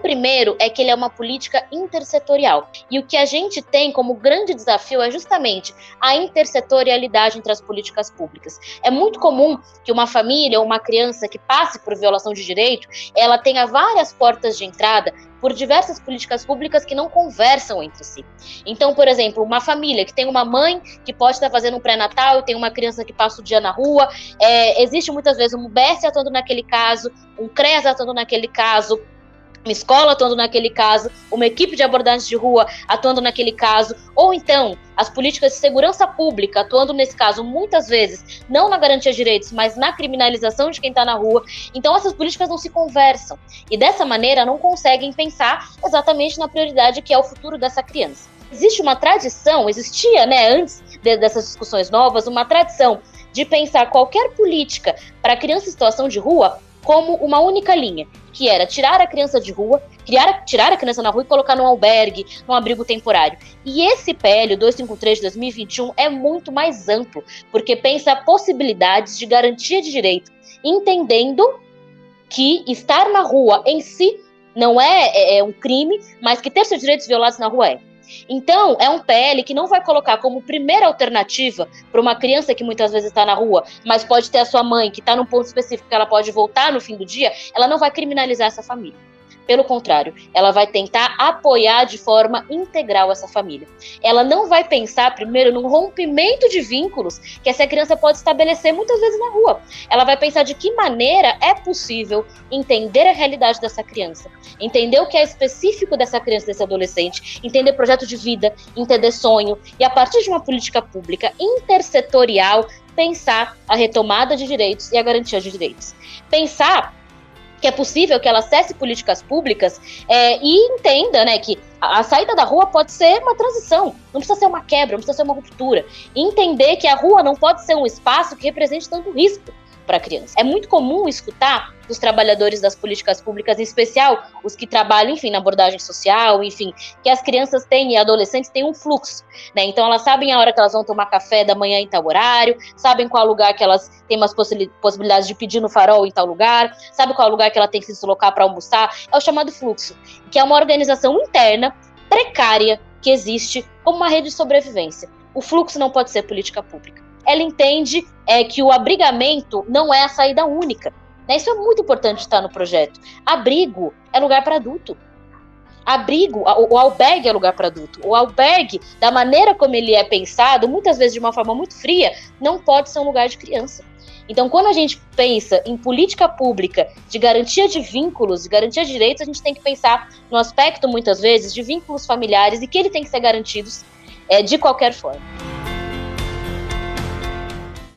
primeiro é que ele é uma política intersetorial. E o que a gente tem como grande desafio é justamente a intersetorialidade entre as políticas públicas. É muito comum que uma família ou uma criança que passe por violação de direito, ela tenha várias portas de entrada por diversas políticas públicas que não conversam entre si. Então, por exemplo, uma família que tem uma mãe que pode estar fazendo um pré-natal e tem uma criança que passa o dia na rua, existe muitas vezes um UBS atuando naquele caso, um CREAS atuando naquele caso, uma escola atuando naquele caso, uma equipe de abordagens de rua atuando naquele caso, ou então as políticas de segurança pública atuando nesse caso, muitas vezes, não na garantia de direitos, mas na criminalização de quem está na rua. Então essas políticas não se conversam e dessa maneira não conseguem pensar exatamente na prioridade que é o futuro dessa criança. Existe uma tradição, existia, antes dessas discussões novas, uma tradição de pensar qualquer política para criança em situação de rua como uma única linha, que era tirar a criança de rua, tirar a criança na rua e colocar num albergue, num abrigo temporário. E esse PL 253 de 2021 é muito mais amplo, porque pensa possibilidades de garantia de direito, entendendo que estar na rua em si não é um crime, mas que ter seus direitos violados na rua é. Então, é um PL que não vai colocar como primeira alternativa para uma criança que muitas vezes está na rua, mas pode ter a sua mãe, que está num ponto específico que ela pode voltar no fim do dia, ela não vai criminalizar essa família. Pelo contrário, ela vai tentar apoiar de forma integral essa família. Ela não vai pensar primeiro no rompimento de vínculos que essa criança pode estabelecer muitas vezes na rua. Ela vai pensar de que maneira é possível entender a realidade dessa criança, entender o que é específico dessa criança, desse adolescente, entender projeto de vida, entender sonho, e a partir de uma política pública intersetorial, pensar a retomada de direitos e a garantia de direitos. Pensar que é possível que ela acesse políticas públicas e entenda, que a saída da rua pode ser uma transição, não precisa ser uma quebra, não precisa ser uma ruptura. E entender que a rua não pode ser um espaço que represente tanto risco para a criança. É muito comum escutar dos trabalhadores das políticas públicas, em especial os que trabalham, na abordagem social, que as crianças têm e adolescentes têm um fluxo, Então elas sabem a hora que elas vão tomar café da manhã em tal horário, sabem qual lugar que elas têm umas possibilidades de pedir no farol em tal lugar, sabe qual lugar que ela tem que se deslocar para almoçar, é o chamado fluxo, que é uma organização interna, precária, que existe como uma rede de sobrevivência. O fluxo não pode ser política pública. Ela entende que o abrigamento não é a saída única. Isso é muito importante estar no projeto. Abrigo é lugar para adulto. O albergue é lugar para adulto. O albergue, da maneira como ele é pensado, muitas vezes de uma forma muito fria, não pode ser um lugar de criança. Então, quando a gente pensa em política pública de garantia de vínculos, de garantia de direitos, a gente tem que pensar no aspecto, muitas vezes, de vínculos familiares e que ele tem que ser garantidos de qualquer forma.